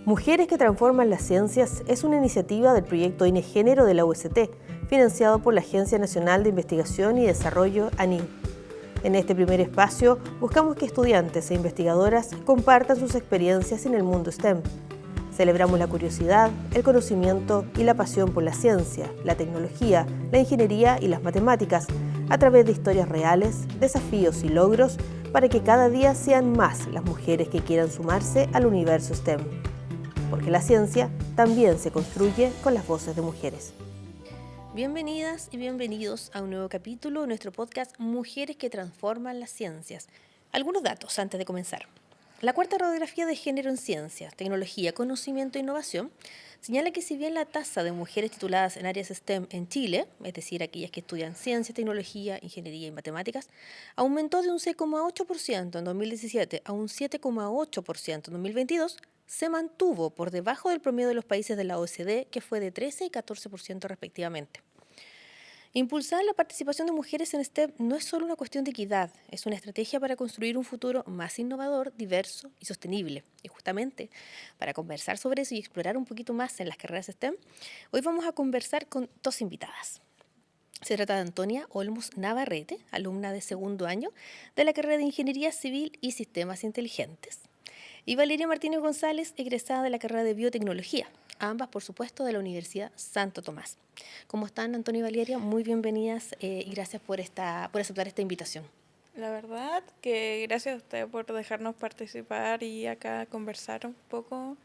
Mujeres que transforman las ciencias es una iniciativa del proyecto INEGénero de la UST, financiado por la Agencia Nacional de Investigación y Desarrollo, ANID. En este primer espacio, buscamos que estudiantes e investigadoras compartan sus experiencias en el mundo STEM. Celebramos la curiosidad, el conocimiento y la pasión por la ciencia, la tecnología, la ingeniería y las matemáticas, a través de historias reales, desafíos y logros, para que cada día sean más las mujeres que quieran sumarse al universo STEM. Porque la ciencia también se construye con las voces de mujeres. Bienvenidas y bienvenidos a un nuevo capítulo de nuestro podcast Mujeres que transforman las ciencias. Algunos datos antes de comenzar. La cuarta radiografía de género en ciencias, tecnología, conocimiento e innovación señala que si bien la tasa de mujeres tituladas en áreas STEM en Chile, es decir, aquellas que estudian ciencia, tecnología, ingeniería y matemáticas, aumentó de un 6,8% en 2017 a un 7,8% en 2022, se mantuvo por debajo del promedio de los países de la OECD, que fue de 13 y 14% respectivamente. Impulsar la participación de mujeres en STEM no es solo una cuestión de equidad, es una estrategia para construir un futuro más innovador, diverso y sostenible. Y justamente para conversar sobre eso y explorar un poquito más en las carreras STEM, hoy vamos a conversar con dos invitadas. Se trata de Antonia Olmos Navarrete, alumna de segundo año de la carrera de Ingeniería Civil y Sistemas Inteligentes, y Valeria Martínez González, egresada de la carrera de Biotecnología, ambas, por supuesto, de la Universidad Santo Tomás. ¿Cómo están, Antonia y Valeria? Muy bienvenidas y gracias por aceptar esta invitación. La verdad que gracias a usted por dejarnos participar y acá conversar un poco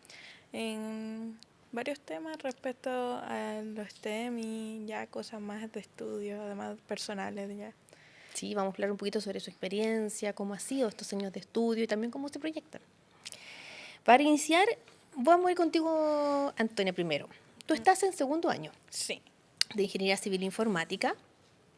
en varios temas respecto a los STEM y ya cosas más de estudio, además personales ya. Sí, vamos a hablar un poquito sobre su experiencia, cómo ha sido estos años de estudio y también cómo se proyectan. Para iniciar, vamos a ir contigo, Antonia, primero. Tú estás en segundo año. Sí. De Ingeniería Civil Informática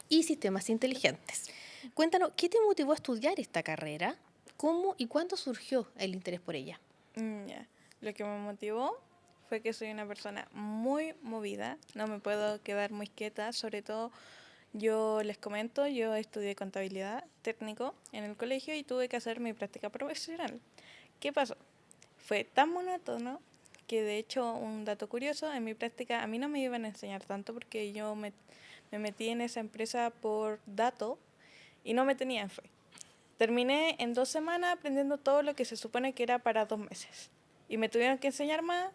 y Sistemas Inteligentes. Cuéntanos, ¿qué te motivó a estudiar esta carrera? ¿Cómo y cuándo surgió el interés por ella? Ya. Lo que me motivó fue que soy una persona muy movida, no me puedo quedar muy quieta, sobre todo yo les comento, yo estudié contabilidad técnico en el colegio y tuve que hacer mi práctica profesional. ¿Qué pasó? Fue tan monótono que, de hecho, un dato curioso, en mi práctica a mí no me iban a enseñar tanto porque yo me metí en esa empresa por dato y no me tenían fe. Terminé en 2 semanas aprendiendo todo lo que se supone que era para 2 meses. Y me tuvieron que enseñar más,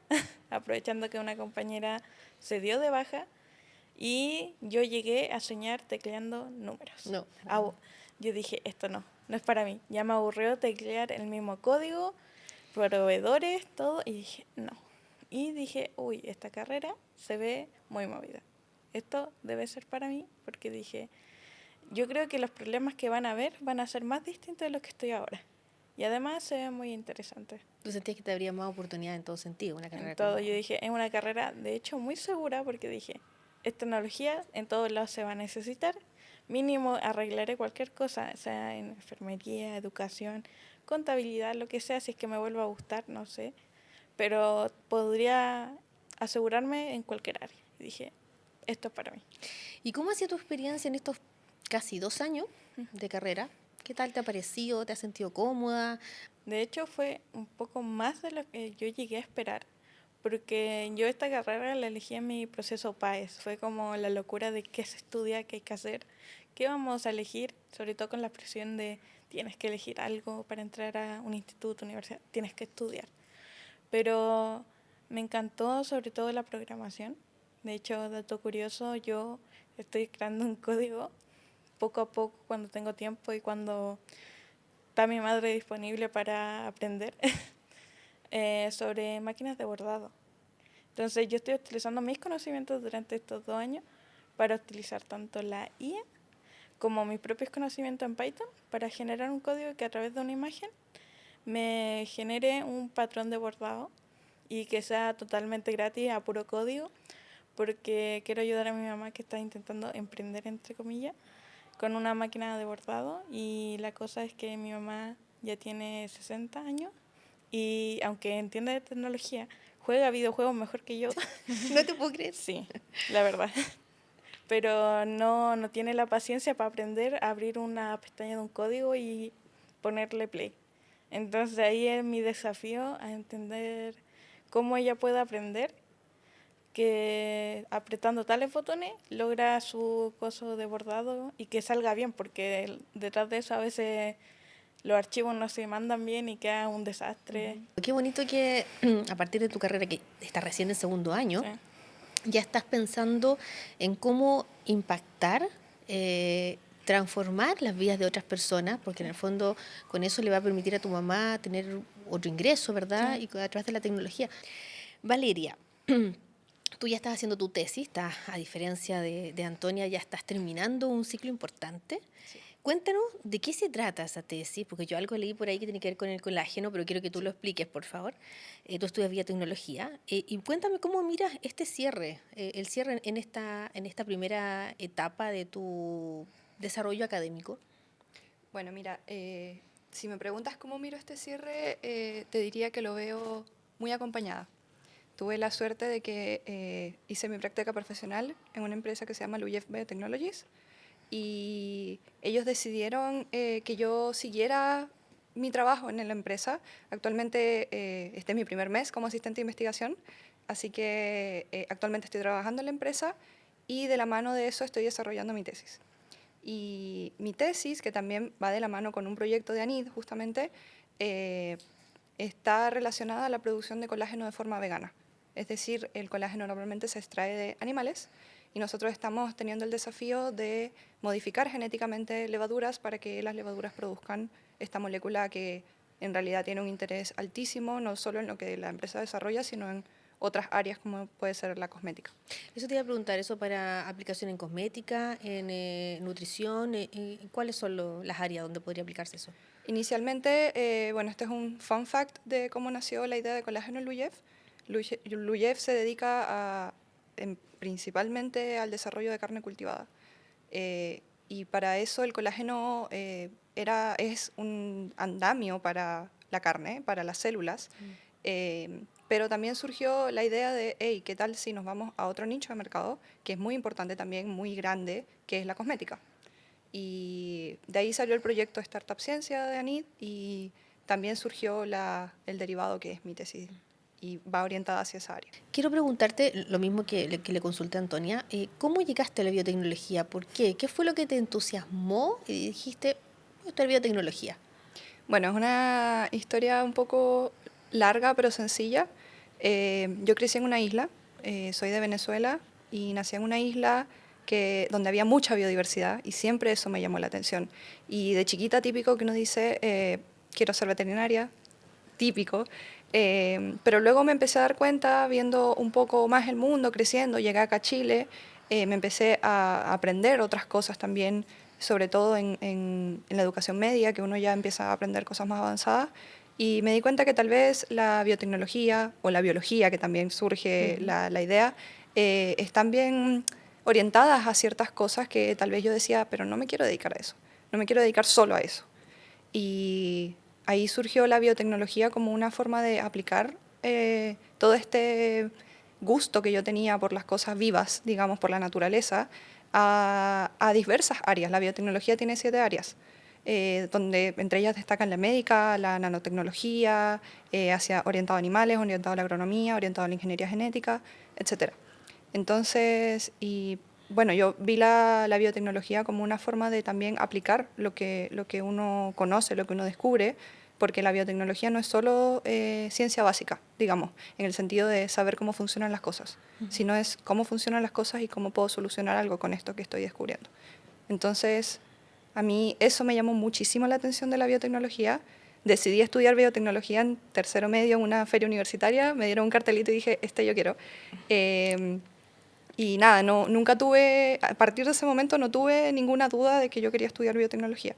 aprovechando que una compañera se dio de baja y yo llegué a soñar tecleando números. No. Yo dije, esto no es para mí. Ya me aburrió teclear el mismo código, proveedores, todo, y dije, no. Y dije, uy, esta carrera se ve muy movida. Esto debe ser para mí, porque dije, yo creo que los problemas que van a haber van a ser más distintos de los que estoy ahora. Y además se ve muy interesante. ¿Tú sentías que te habría más oportunidad en todo sentido, una carrera En todo, como... yo dije, es una carrera de hecho muy segura porque dije, es tecnología, en todos lados se va a necesitar, mínimo arreglaré cualquier cosa, sea en enfermería, educación, contabilidad, lo que sea, si es que me vuelva a gustar, no sé, pero podría asegurarme en cualquier área. Y dije, esto es para mí. ¿Y cómo ha sido tu experiencia en estos casi 2 años de carrera? ¿Qué tal te ha parecido? ¿Te has sentido cómoda? De hecho, fue un poco más de lo que yo llegué a esperar, porque yo esta carrera la elegí en mi proceso PAES. Fue como la locura de qué se estudia, qué hay que hacer, qué vamos a elegir, sobre todo con la presión de tienes que elegir algo para entrar a un instituto, universidad, tienes que estudiar. Pero me encantó sobre todo la programación. De hecho, dato curioso, yo estoy creando un código poco a poco cuando tengo tiempo y cuando está mi madre disponible para aprender sobre máquinas de bordado. Entonces yo estoy utilizando mis conocimientos durante estos 2 años para utilizar tanto la IA como mis propios conocimientos en Python para generar un código que a través de una imagen me genere un patrón de bordado y que sea totalmente gratis a puro código, porque quiero ayudar a mi mamá que está intentando emprender, entre comillas, con una máquina de bordado. Y la cosa es que mi mamá ya tiene 60 años y aunque entiende de tecnología, juega videojuegos mejor que yo. No te puedo creer. Sí, la verdad. Pero no tiene la paciencia para aprender a abrir una pestaña de un código y ponerle play. Entonces ahí es mi desafío a entender cómo ella puede aprender que apretando tales botones logra su coso de bordado y que salga bien, porque detrás de eso a veces los archivos no se mandan bien y queda un desastre. Qué bonito que a partir de tu carrera, que estás recién en segundo año, Sí. ya estás pensando en cómo impactar, transformar las vidas de otras personas, porque en el fondo con eso le va a permitir a tu mamá tener otro ingreso, ¿verdad? Sí. Y a través de la tecnología. Valeria, tú ya estás haciendo tu tesis, a diferencia de Antonia, ya estás terminando un ciclo importante. Sí. Cuéntanos de qué se trata esa tesis, porque yo algo leí por ahí que tiene que ver con el colágeno, pero quiero que tú lo expliques, por favor. Tú estudias biotecnología y cuéntame cómo miras este cierre, el cierre en esta primera etapa de tu desarrollo académico. Bueno, mira, si me preguntas cómo miro este cierre, te diría que lo veo muy acompañada. Tuve la suerte de que hice mi práctica profesional en una empresa que se llama Luyef Biotechnologies y ellos decidieron que yo siguiera mi trabajo en la empresa. Actualmente este es mi primer mes como asistente de investigación, así que actualmente estoy trabajando en la empresa y de la mano de eso estoy desarrollando mi tesis. Y mi tesis, que también va de la mano con un proyecto de ANID, justamente, está relacionada a la producción de colágeno de forma vegana. Es decir, el colágeno normalmente se extrae de animales y nosotros estamos teniendo el desafío de modificar genéticamente levaduras para que las levaduras produzcan esta molécula que en realidad tiene un interés altísimo, no solo en lo que la empresa desarrolla, sino en otras áreas como puede ser la cosmética. Eso te iba a preguntar, ¿eso para aplicación en cosmética, en nutrición? ¿Cuáles son las áreas donde podría aplicarse eso? Inicialmente, bueno, este es un fun fact de cómo nació la idea de colágeno en Luyef. Luyef se dedica principalmente al desarrollo de carne cultivada. Y para eso el colágeno es un andamio para la carne, para las células. Pero también surgió la idea de, hey, ¿qué tal si nos vamos a otro nicho de mercado, que es muy importante también, muy grande, que es la cosmética? Y de ahí salió el proyecto Startup Ciencia de ANID y también surgió el derivado que es mi tesis y va orientada hacia esa área. Quiero preguntarte lo mismo que le consulté a Antonia. ¿Cómo llegaste a la biotecnología? ¿Por qué? ¿Qué fue lo que te entusiasmó y dijiste, esto es biotecnología? Bueno, es una historia un poco larga pero sencilla. Yo crecí en una isla, soy de Venezuela y nací en una isla donde había mucha biodiversidad y siempre eso me llamó la atención. Y de chiquita típico que uno dice, quiero ser veterinaria, típico. Pero luego me empecé a dar cuenta, viendo un poco más el mundo, creciendo, llegué acá a Chile, me empecé a aprender otras cosas también, sobre todo en la educación media, que uno ya empieza a aprender cosas más avanzadas. Y me di cuenta que tal vez la biotecnología o la biología, que también surge la idea, están bien orientadas a ciertas cosas que tal vez yo decía, pero no me quiero dedicar a eso, no me quiero dedicar solo a eso. Y ahí surgió la biotecnología como una forma de aplicar todo este gusto que yo tenía por las cosas vivas, digamos, por la naturaleza, a diversas áreas. La biotecnología tiene 7 áreas, donde entre ellas destacan la médica, la nanotecnología, orientado a animales, orientado a la agronomía, orientado a la ingeniería genética, etc. Entonces, y bueno, yo vi la biotecnología como una forma de también aplicar lo que uno conoce, lo que uno descubre, porque la biotecnología no es solo ciencia básica, digamos, en el sentido de saber cómo funcionan las cosas, sino es cómo funcionan las cosas y cómo puedo solucionar algo con esto que estoy descubriendo. Entonces, a mí eso me llamó muchísimo la atención de la biotecnología. Decidí estudiar biotecnología en tercero medio en una feria universitaria, me dieron un cartelito y dije, yo quiero. Y nada, nunca tuve, a partir de ese momento no tuve ninguna duda de que yo quería estudiar biotecnología.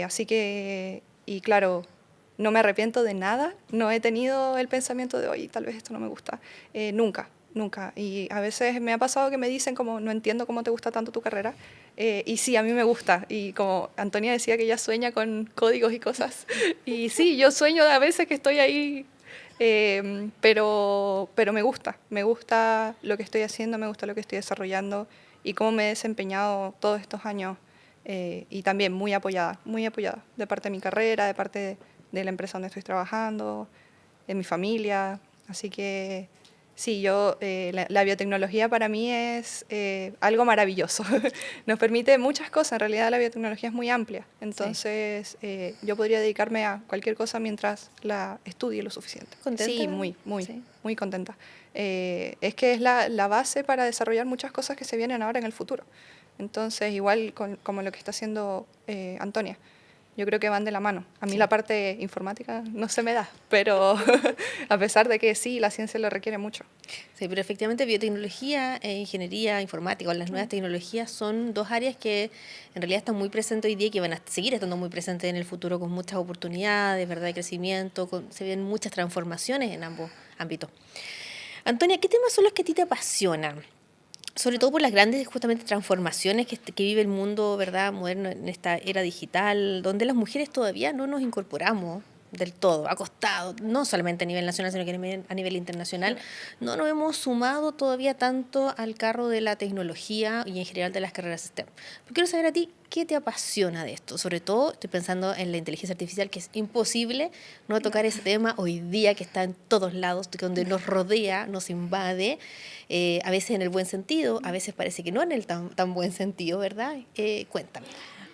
Así que, y claro, no me arrepiento de nada, no he tenido el pensamiento de, oye, tal vez esto no me gusta. Nunca, nunca. Y a veces me ha pasado que me dicen como, no entiendo cómo te gusta tanto tu carrera. Y sí, a mí me gusta. Y como Antonia decía que ella sueña con códigos y cosas. Y sí, yo sueño a veces que estoy ahí pero me gusta lo que estoy haciendo, me gusta lo que estoy desarrollando y cómo me he desempeñado todos estos años y también muy apoyada de parte de mi carrera, de parte de la empresa donde estoy trabajando, de mi familia Así que sí, la biotecnología para mí es algo maravilloso. Nos permite muchas cosas, en realidad la biotecnología es muy amplia, entonces yo podría dedicarme a cualquier cosa mientras la estudie lo suficiente. ¿Contenta? Sí, muy contenta. Es que es la base para desarrollar muchas cosas que se vienen ahora en el futuro. Entonces, igual como lo que está haciendo Antonia. Yo creo que van de la mano. A mí la parte informática no se me da, pero a pesar de que sí, la ciencia lo requiere mucho. Sí, pero efectivamente biotecnología e ingeniería informática o las nuevas tecnologías son dos áreas que en realidad están muy presentes hoy día y que van a seguir estando muy presentes en el futuro con muchas oportunidades, ¿verdad?, de crecimiento, se ven muchas transformaciones en ambos ámbitos. Antonia, ¿qué temas son los que a ti te apasionan? Sobre todo por las grandes justamente transformaciones que vive el mundo, ¿verdad?, moderno en esta era digital, donde las mujeres todavía no nos incorporamos del todo, acostado, no solamente a nivel nacional, sino que a nivel internacional, no nos hemos sumado todavía tanto al carro de la tecnología y en general de las carreras STEM. Pero quiero saber a ti, ¿qué te apasiona de esto? Sobre todo estoy pensando en la inteligencia artificial, que es imposible no tocar ese tema hoy día, que está en todos lados, donde nos rodea, nos invade, a veces en el buen sentido, a veces parece que no en el tan buen sentido, ¿verdad? Cuéntame.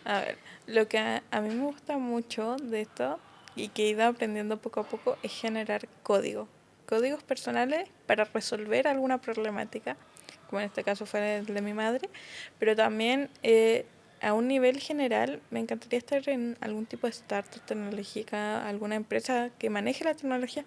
A ver, lo que a mí me gusta mucho de esto y que he ido aprendiendo poco a poco es generar códigos personales para resolver alguna problemática, como en este caso fue el de mi madre, pero también a un nivel general me encantaría estar en algún tipo de startup tecnológica, alguna empresa que maneje la tecnología,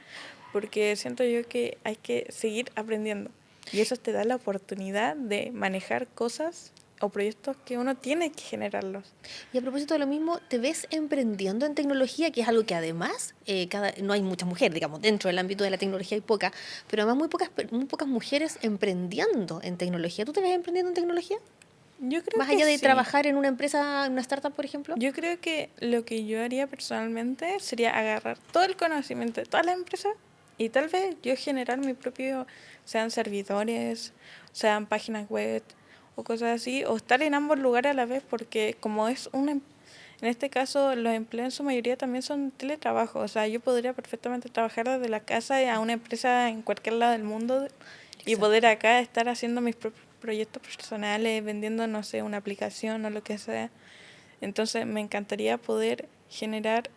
porque siento yo que hay que seguir aprendiendo y eso te da la oportunidad de manejar cosas o proyectos que uno tiene que generarlos. Y a propósito de lo mismo, ¿te ves emprendiendo en tecnología, que es algo que además no hay muchas mujeres, digamos, dentro del ámbito de la tecnología hay pocas, pero además muy pocas mujeres emprendiendo en tecnología? ¿Tú te ves emprendiendo en tecnología? Yo creo Más que allá de sí. trabajar en una empresa, en una startup, por ejemplo. Yo creo que lo que yo haría personalmente sería agarrar todo el conocimiento de toda la empresa y tal vez yo generar mi propio, sean servidores, sean páginas web o cosas así, o estar en ambos lugares a la vez, porque como es en este caso los empleos en su mayoría también son teletrabajo, o sea, yo podría perfectamente trabajar desde la casa a una empresa en cualquier lado del mundo y Exacto. poder acá estar haciendo mis propios proyectos personales, vendiendo, no sé, una aplicación o lo que sea. Entonces me encantaría poder generar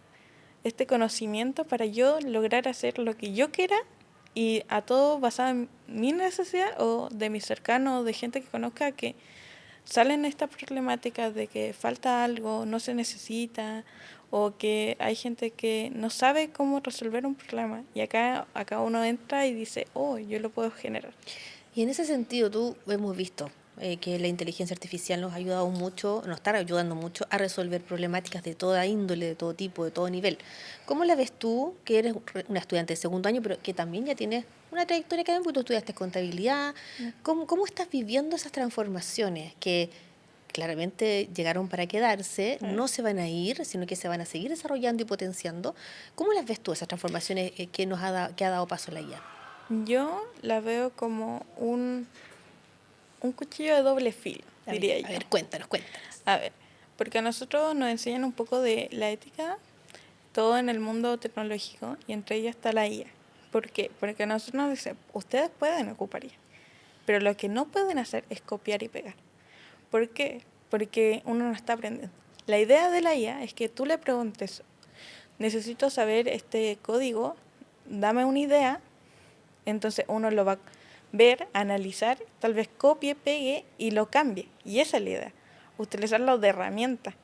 este conocimiento para yo lograr hacer lo que yo quiera y a todo basado en mi necesidad o de mis cercanos o de gente que conozca que salen estas problemáticas de que falta algo, no se necesita o que hay gente que no sabe cómo resolver un problema y acá uno entra y dice, oh, yo lo puedo generar. Y en ese sentido, tú hemos visto que la inteligencia artificial nos ha ayudado mucho, nos está ayudando mucho a resolver problemáticas de toda índole, de todo tipo, de todo nivel. ¿Cómo la ves tú, que eres una estudiante de segundo año, pero que también ya tienes una trayectoria académica, porque tú estudiaste contabilidad? ¿Cómo estás viviendo esas transformaciones que claramente llegaron para quedarse, no se van a ir, sino que se van a seguir desarrollando y potenciando? ¿Cómo las ves tú, esas transformaciones que ha dado paso la IA? Yo la veo como un cuchillo de doble filo, diría yo. A ver, cuéntanos. A ver, porque a nosotros nos enseñan un poco de la ética, todo en el mundo tecnológico, y entre ellas está la IA. ¿Por qué? Porque a nosotros nos dicen, ustedes pueden ocupar IA, pero lo que no pueden hacer es copiar y pegar. ¿Por qué? Porque uno no está aprendiendo. La idea de la IA es que tú le preguntes, necesito saber este código, dame una idea, entonces uno lo va a ver, analizar, tal vez copie, pegue y lo cambie. Y esa es la idea, utilizarlo de herramienta,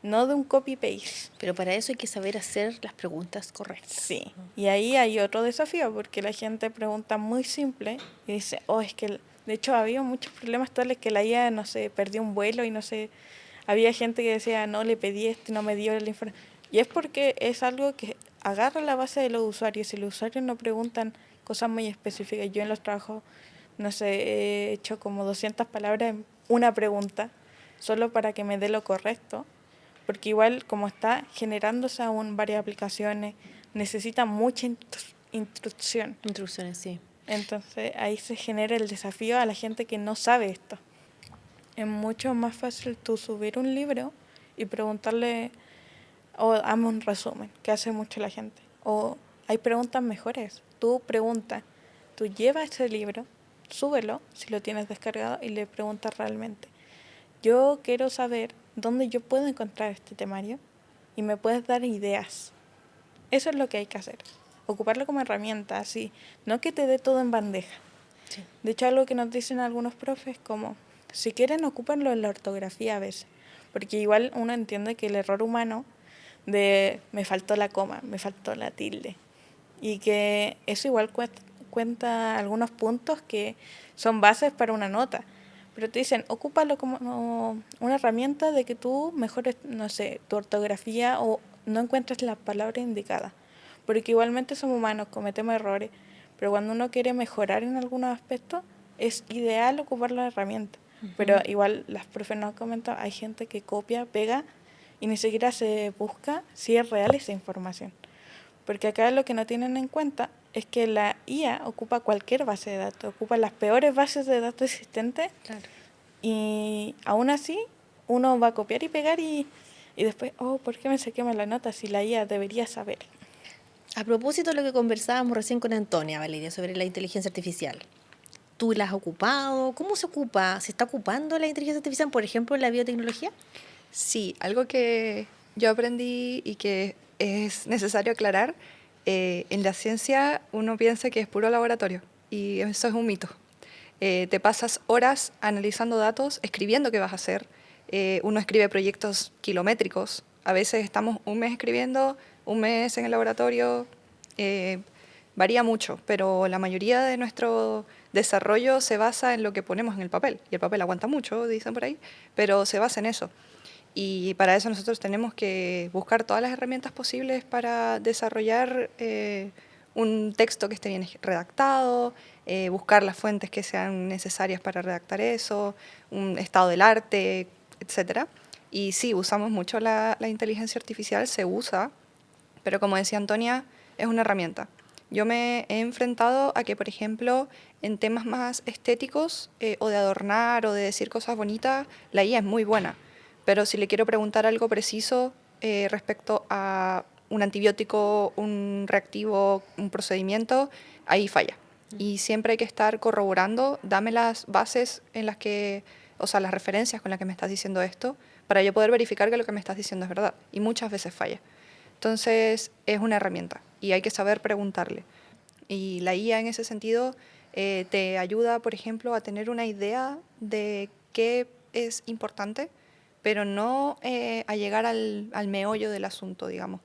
no de un copy-paste. Pero para eso hay que saber hacer las preguntas correctas. Sí, y ahí hay otro desafío, porque la gente pregunta muy simple y dice, oh, es que, de hecho, había muchos problemas tales que la IA, no sé, perdió un vuelo y no sé, había gente que decía, no, le pedí esto y no me dio la información. Y es porque es algo que agarra la base de los usuarios y los usuarios no preguntan cosas muy específicas. Yo en los trabajos, no sé, he hecho como 200 palabras en una pregunta, solo para que me dé lo correcto, porque igual como está generándose aún varias aplicaciones, necesita mucha instrucción. Instrucciones, sí. Entonces ahí se genera el desafío a la gente que no sabe esto. Es mucho más fácil tú subir un libro y preguntarle, o hazme un resumen, que hace mucho la gente, o hay preguntas mejores. Tú pregunta, tú llevas ese libro, súbelo si lo tienes descargado y le preguntas realmente. Yo quiero saber dónde yo puedo encontrar este temario y me puedes dar ideas. Eso es lo que hay que hacer. Ocuparlo como herramienta, así, no que te dé todo en bandeja. Sí. De hecho, algo que nos dicen algunos profes como, si quieren, ocúpenlo en la ortografía a veces. Porque igual uno entiende que el error humano de me faltó la coma, me faltó la tilde. Y que eso igual cuenta algunos puntos que son bases para una nota. Pero te dicen, ocúpalo como una herramienta de que tú mejores, no sé, tu ortografía o no encuentres la palabra indicada. Porque igualmente somos humanos, cometemos errores. Pero cuando uno quiere mejorar en algunos aspectos, es ideal ocupar la herramienta. Pero igual las profes nos comentan, hay gente que copia, pega y ni siquiera se busca si es real esa información. Porque acá lo que no tienen en cuenta es que la IA ocupa cualquier base de datos, ocupa las peores bases de datos existentes. Claro. Y aún así uno va a copiar y pegar y después, ¿por qué me saqué mala nota si la IA debería saber? A propósito de lo que conversábamos recién con Antonia, Valeria, sobre la inteligencia artificial. ¿Tú la has ocupado? ¿Cómo se ocupa? ¿Se está ocupando la inteligencia artificial, por ejemplo, en la biotecnología? Sí, algo que yo aprendí y que es necesario aclarar, en la ciencia uno piensa que es puro laboratorio y eso es un mito. Te pasas horas analizando datos, escribiendo qué vas a hacer. Uno escribe proyectos kilométricos. A veces estamos un mes escribiendo, un mes en el laboratorio. Varía mucho, pero la mayoría de nuestro desarrollo se basa en lo que ponemos en el papel. Y el papel aguanta mucho, dicen por ahí, pero se basa en eso. Y para eso nosotros tenemos que buscar todas las herramientas posibles para desarrollar un texto que esté bien redactado, buscar las fuentes que sean necesarias para redactar eso, un estado del arte, etc. Y sí, usamos mucho la inteligencia artificial, se usa, pero como decía Antonia, es una herramienta. Yo me he enfrentado a que, por ejemplo, en temas más estéticos o de adornar o de decir cosas bonitas, la IA es muy buena. Pero si le quiero preguntar algo preciso respecto a un antibiótico, un reactivo, un procedimiento, ahí falla. Y siempre hay que estar corroborando, dame las bases en las que, o sea, las referencias con las que me estás diciendo esto, para yo poder verificar que lo que me estás diciendo es verdad. Y muchas veces falla. Entonces, es una herramienta y hay que saber preguntarle. Y la IA en ese sentido te ayuda, por ejemplo, a tener una idea de qué es importante, pero no a llegar al meollo del asunto, digamos.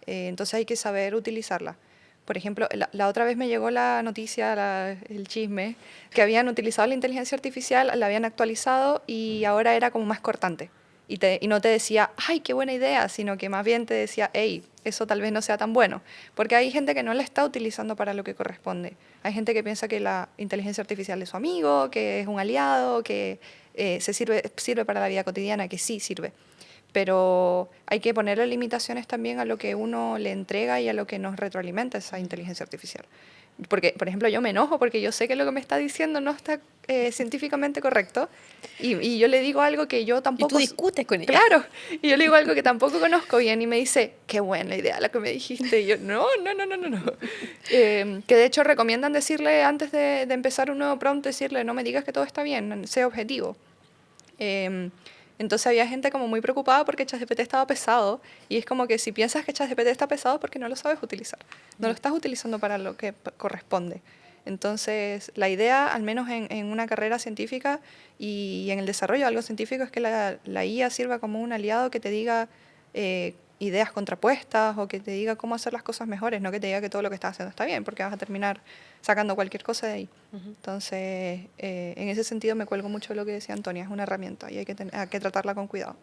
Entonces hay que saber utilizarla. Por ejemplo, la otra vez me llegó la noticia, el chisme, que habían utilizado la inteligencia artificial, la habían actualizado y ahora era como más cortante. Y no te decía, ay, qué buena idea, sino que más bien te decía, hey, eso tal vez no sea tan bueno. Porque hay gente que no la está utilizando para lo que corresponde. Hay gente que piensa que la inteligencia artificial es su amigo, que es un aliado, que sirve para la vida cotidiana, que sí sirve. Pero hay que ponerle limitaciones también a lo que uno le entrega y a lo que nos retroalimenta esa inteligencia artificial. Porque, por ejemplo, yo me enojo porque yo sé que lo que me está diciendo no está científicamente correcto y yo le digo algo que yo tampoco... Y tú discutes con ella. Claro, y yo le digo algo que tampoco conozco bien y me dice, qué buena idea la que me dijiste. Y yo, no. Que de hecho recomiendan decirle, antes de empezar un nuevo prompt, decirle, no me digas que todo está bien, sé objetivo. Entonces había gente como muy preocupada porque ChatGPT estaba pesado y es como que si piensas que ChatGPT está pesado es porque no lo sabes utilizar, no lo estás utilizando para lo que corresponde. Entonces la idea, al menos en una carrera científica y en el desarrollo de algo científico, es que la IA sirva como un aliado que te diga ideas contrapuestas o que te diga cómo hacer las cosas mejores, no que te diga que todo lo que estás haciendo está bien, porque vas a terminar sacando cualquier cosa de ahí. Entonces, en ese sentido me cuelgo mucho de lo que decía Antonia, es una herramienta y hay que tratarla con cuidado.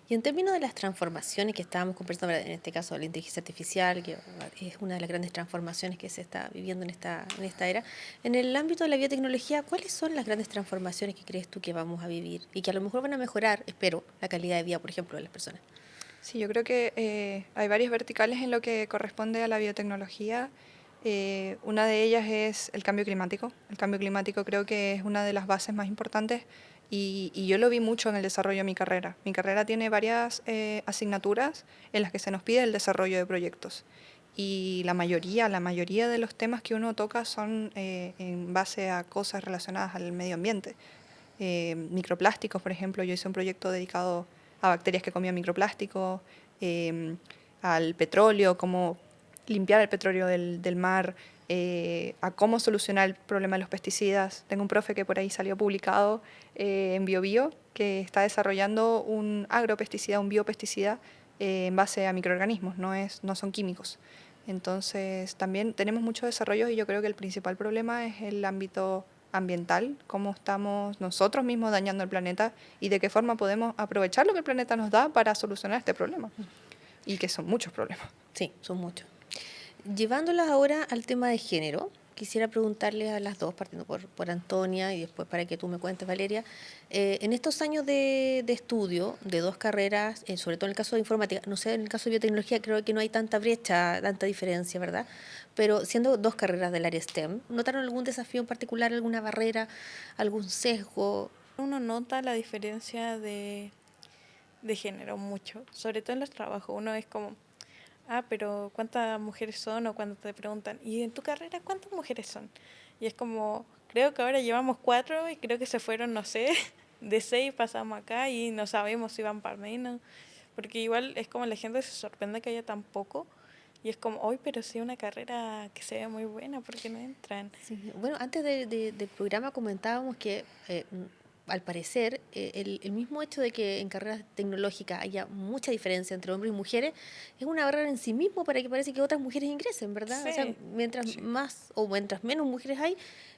Y en términos de las transformaciones que estábamos conversando, en este caso la inteligencia artificial, que es una de las grandes transformaciones que se está viviendo en esta era, en el ámbito de la biotecnología, ¿cuáles son las grandes transformaciones que crees tú que vamos a vivir y que a lo mejor van a mejorar, espero, la calidad de vida, por ejemplo, de las personas? Sí, yo creo que hay varias verticales en lo que corresponde a la biotecnología. Una de ellas es el cambio climático. El cambio climático creo que es una de las bases más importantes y yo lo vi mucho en el desarrollo de mi carrera. Mi carrera tiene varias asignaturas en las que se nos pide el desarrollo de proyectos. y la mayoría de los temas que uno toca son en base a cosas relacionadas al medio ambiente. Microplásticos, por ejemplo, yo hice un proyecto dedicado a bacterias que comían microplásticos, al petróleo, cómo limpiar el petróleo del mar, a cómo solucionar el problema de los pesticidas. Tengo un profe que por ahí salió publicado en BioBio, que está desarrollando un agropesticida, un biopesticida en base a microorganismos, no son químicos. Entonces también tenemos muchos desarrollos y yo creo que el principal problema es el ámbito ambiental, cómo estamos nosotros mismos dañando el planeta y de qué forma podemos aprovechar lo que el planeta nos da para solucionar este problema. Y que son muchos problemas. Sí, son muchos. Llevándolas ahora al tema de género, quisiera preguntarles a las dos, partiendo por Antonia y después para que tú me cuentes, Valeria, en estos años de estudio de dos carreras, sobre todo en el caso de informática, no sé, en el caso de biotecnología creo que no hay tanta brecha, tanta diferencia, ¿verdad? Pero siendo dos carreras del área STEM, ¿notaron algún desafío en particular, alguna barrera, algún sesgo? Uno nota la diferencia de género mucho, sobre todo en los trabajos. Uno es como, pero ¿cuántas mujeres son? O cuando te preguntan, ¿y en tu carrera cuántas mujeres son? Y es como, creo que ahora llevamos 4 y creo que se fueron, no sé, de 6 pasamos acá y no sabemos si van para menos. Porque igual es como la gente se sorprende que haya tan poco. Y es como, hoy, pero sí una carrera que se ve muy buena, ¿por qué no entran? Sí. Bueno, antes del programa comentábamos que al parecer el mismo hecho de que en carreras tecnológicas haya mucha diferencia entre hombres y mujeres es una barrera en sí mismo para que parece que otras mujeres ingresen, ¿verdad? Sí. O sea, mientras más o mientras menos mujeres hay,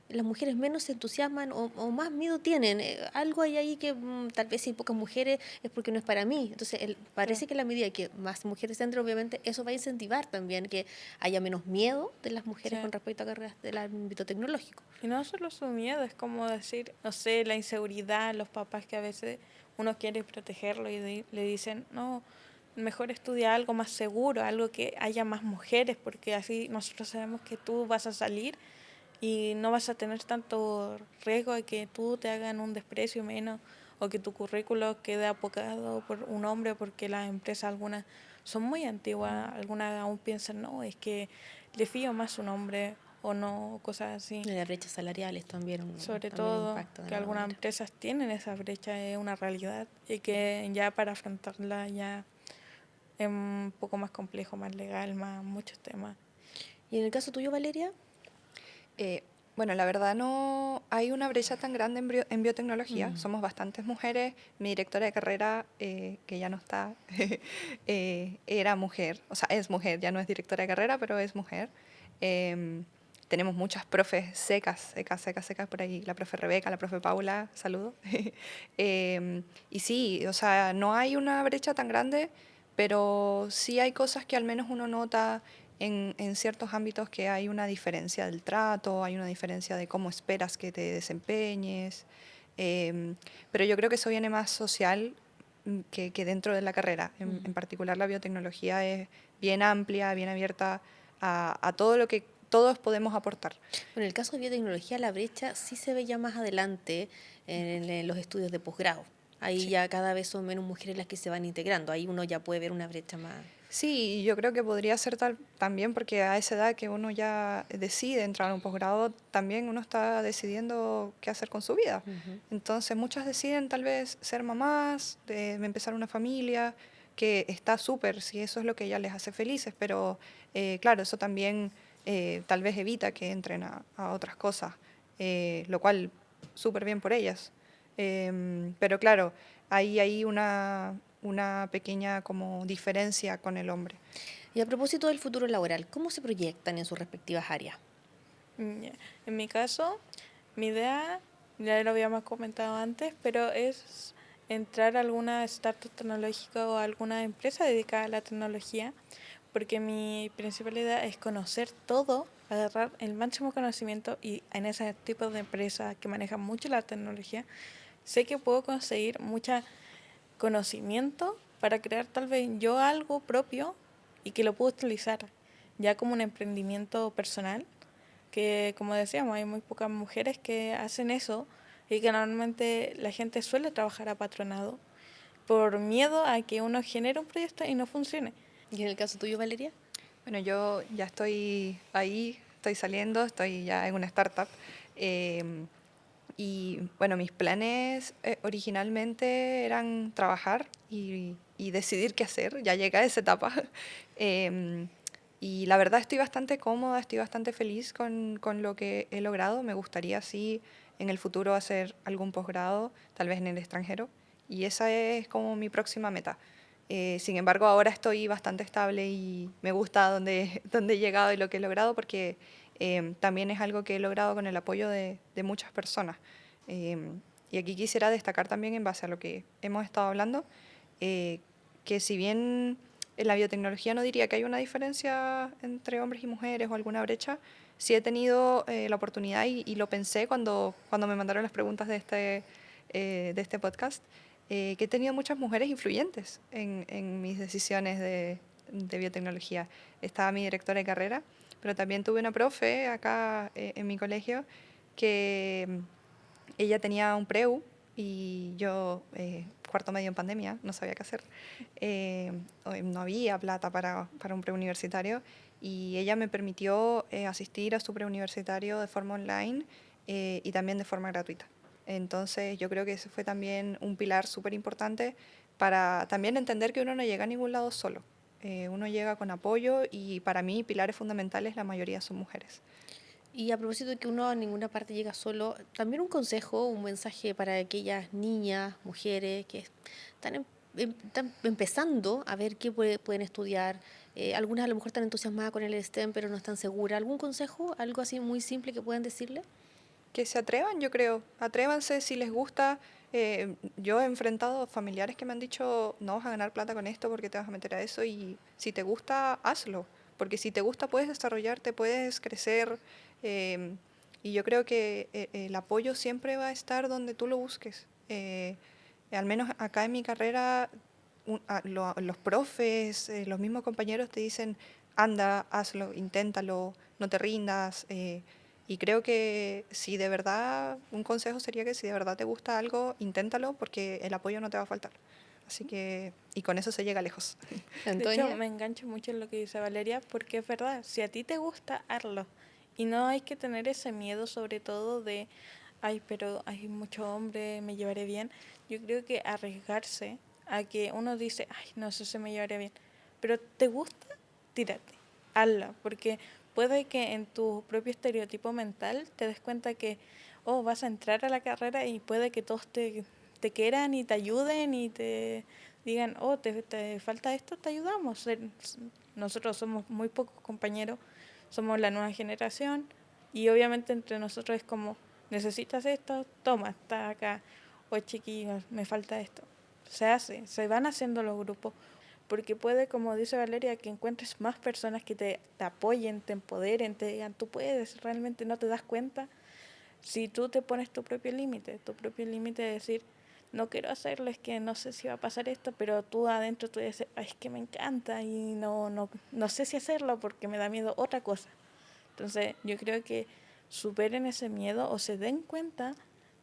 las mujeres menos se entusiasman o más miedo tienen. Algo hay ahí que tal vez si hay pocas mujeres es porque no es para mí. Entonces, parece que a la medida que más mujeres entren, obviamente, eso va a incentivar también que haya menos miedo de las mujeres Sí. con respecto a carreras del ámbito tecnológico. Y no solo su miedo, es como decir, no sé, la inseguridad, los papás que a veces uno quiere protegerlo y le dicen, no, mejor estudia algo más seguro, algo que haya más mujeres, porque así nosotros sabemos que tú vas a salir y no vas a tener tanto riesgo de que tú te hagan un desprecio menos o que tu currículo quede apocado por un hombre porque las empresas algunas son muy antiguas, algunas aún piensan, no, es que le fío más un hombre o no, cosas así. Y las brechas salariales también, Sobre también todo impactan de que alguna algunas manera. empresas tienen esa brecha, es una realidad y que ya para afrontarla ya es un poco más complejo, más legal, más muchos temas. ¿Y en el caso tuyo, Valeria? Bueno, la verdad no hay una brecha tan grande en biotecnología. Somos bastantes mujeres. Mi directora de carrera, que ya no está, era mujer. O sea, es mujer, ya no es directora de carrera, pero es mujer. Tenemos muchas profes secas por ahí. La profe Rebeca, la profe Paula, saludo. Y sí, o sea, no hay una brecha tan grande, pero sí hay cosas que al menos uno nota en ciertos ámbitos que hay una diferencia del trato, hay una diferencia de cómo esperas que te desempeñes, pero yo creo que eso viene más social que dentro de la carrera. En particular la biotecnología es bien amplia, bien abierta a todo lo que todos podemos aportar. Bueno, en el caso de biotecnología, la brecha sí se ve ya más adelante en los estudios de posgrado. Ahí ya cada vez son menos mujeres las que se van integrando. Ahí uno ya puede ver una brecha más. Sí, yo creo que podría ser también porque a esa edad que uno ya decide entrar a un posgrado, también uno está decidiendo qué hacer con su vida. Entonces muchas deciden tal vez ser mamás, de empezar una familia, que está súper, si eso es lo que ya les hace felices, pero claro, eso también tal vez evita que entren a otras cosas, lo cual súper bien por ellas. Pero claro, hay una pequeña como diferencia con el hombre. Y a propósito del futuro laboral, ¿cómo se proyectan en sus respectivas áreas? Ya. En mi caso, mi idea, ya lo habíamos comentado antes, pero es entrar a alguna startup tecnológica o alguna empresa dedicada a la tecnología, porque mi principal idea es conocer todo, agarrar el máximo conocimiento y en ese tipo de empresas que manejan mucho la tecnología, sé que puedo conseguir mucho conocimiento para crear tal vez yo algo propio y que lo puedo utilizar ya como un emprendimiento personal, que como decíamos, hay muy pocas mujeres que hacen eso y que normalmente la gente suele trabajar apatronado por miedo a que uno genere un proyecto y no funcione. ¿Y en el caso tuyo, Valeria? Bueno, yo ya estoy ahí, estoy saliendo, estoy ya en una startup. em, y bueno, mis planes originalmente eran trabajar y decidir qué hacer. Ya llegué a esa etapa. Em, y la verdad estoy bastante cómoda, estoy bastante feliz con lo que he logrado. Me gustaría, sí, en el futuro hacer algún posgrado, tal vez en el extranjero. Y esa es como mi próxima meta. Sin embargo, ahora estoy bastante estable y me gusta donde he llegado y lo que he logrado porque también es algo que he logrado con el apoyo de muchas personas. Y aquí quisiera destacar también en base a lo que hemos estado hablando, eh, que si bien en la biotecnología no diría que hay una diferencia entre hombres y mujeres o alguna brecha, sí he tenido la oportunidad y lo pensé cuando me mandaron las preguntas de este podcast, que he tenido muchas mujeres influyentes en mis decisiones de biotecnología. Estaba mi directora de carrera, pero también tuve una profe acá en mi colegio que ella tenía un preu y yo, cuarto medio en pandemia, no sabía qué hacer. No había plata para un preuniversitario y ella me permitió asistir a su preuniversitario de forma online y también de forma gratuita. Entonces yo creo que ese fue también un pilar súper importante para también entender que uno no llega a ningún lado solo. Uno llega con apoyo y para mí pilares fundamentales la mayoría son mujeres. Y a propósito de que uno a ninguna parte llega solo, también un consejo, un mensaje para aquellas niñas, mujeres que están empezando a ver qué pueden estudiar. Algunas a lo mejor están entusiasmadas con el STEM, pero no están seguras. ¿Algún consejo, algo así muy simple que puedan decirle? Que se atrevan, yo creo. Atrévanse si les gusta. Yo he enfrentado familiares que me han dicho, no vas a ganar plata con esto porque te vas a meter a eso y si te gusta, hazlo. Porque si te gusta puedes desarrollarte, puedes crecer. eh, y yo creo que el apoyo siempre va a estar donde tú lo busques. Al menos acá en mi carrera, los profes, los mismos compañeros te dicen, anda, hazlo, inténtalo, no te rindas. Y creo que si de verdad, un consejo sería que si de verdad te gusta algo, inténtalo porque el apoyo no te va a faltar. Así que, y con eso se llega lejos. De hecho, Antonia. me engancho mucho en lo que dice Valeria, porque es verdad, si a ti te gusta, hazlo. Y no hay que tener ese miedo sobre todo de, ay, pero hay mucho hombre, me llevaré bien. Yo creo que arriesgarse a que uno dice, ay, no sé si me llevaré bien, pero te gusta, tírate, hazlo, porque puede que en tu propio estereotipo mental te des cuenta que, oh, vas a entrar a la carrera y puede que todos te quieran y te ayuden y te digan, oh, te falta esto, te ayudamos. Nosotros somos muy pocos compañeros, somos la nueva generación y obviamente entre nosotros es como, necesitas esto, toma, está acá, o chiquillos, me falta esto. Se hace, se van haciendo los grupos, porque puede, como dice Valeria, que encuentres más personas que te apoyen, te empoderen, te digan, tú puedes, realmente no te das cuenta. Si tú te pones tu propio límite de decir, no quiero hacerlo, es que no sé si va a pasar esto, pero tú adentro tú dices, ay, es que me encanta y no sé si hacerlo porque me da miedo otra cosa. Entonces yo creo que superen ese miedo o se den cuenta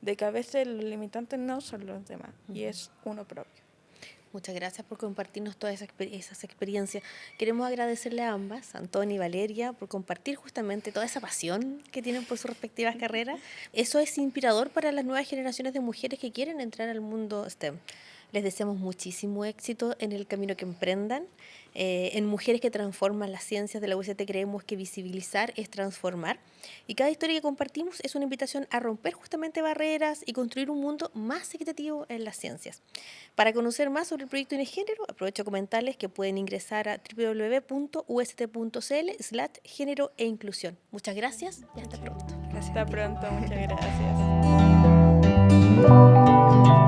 de que a veces los limitantes no son los demás y es uno propio. Muchas gracias por compartirnos todas esas experiencias. Queremos agradecerle a ambas, Antonia y Valeria, por compartir justamente toda esa pasión que tienen por sus respectivas carreras. Eso es inspirador para las nuevas generaciones de mujeres que quieren entrar al mundo STEM. Les deseamos muchísimo éxito en el camino que emprendan. En Mujeres que Transforman las Ciencias de la UST creemos que visibilizar es transformar. Y cada historia que compartimos es una invitación a romper justamente barreras y construir un mundo más equitativo en las ciencias. Para conocer más sobre el proyecto Inegénero, aprovecho a comentarles que pueden ingresar a www.ust.cl/género e inclusión. Muchas gracias y hasta pronto. Gracias. Hasta pronto, muchas gracias.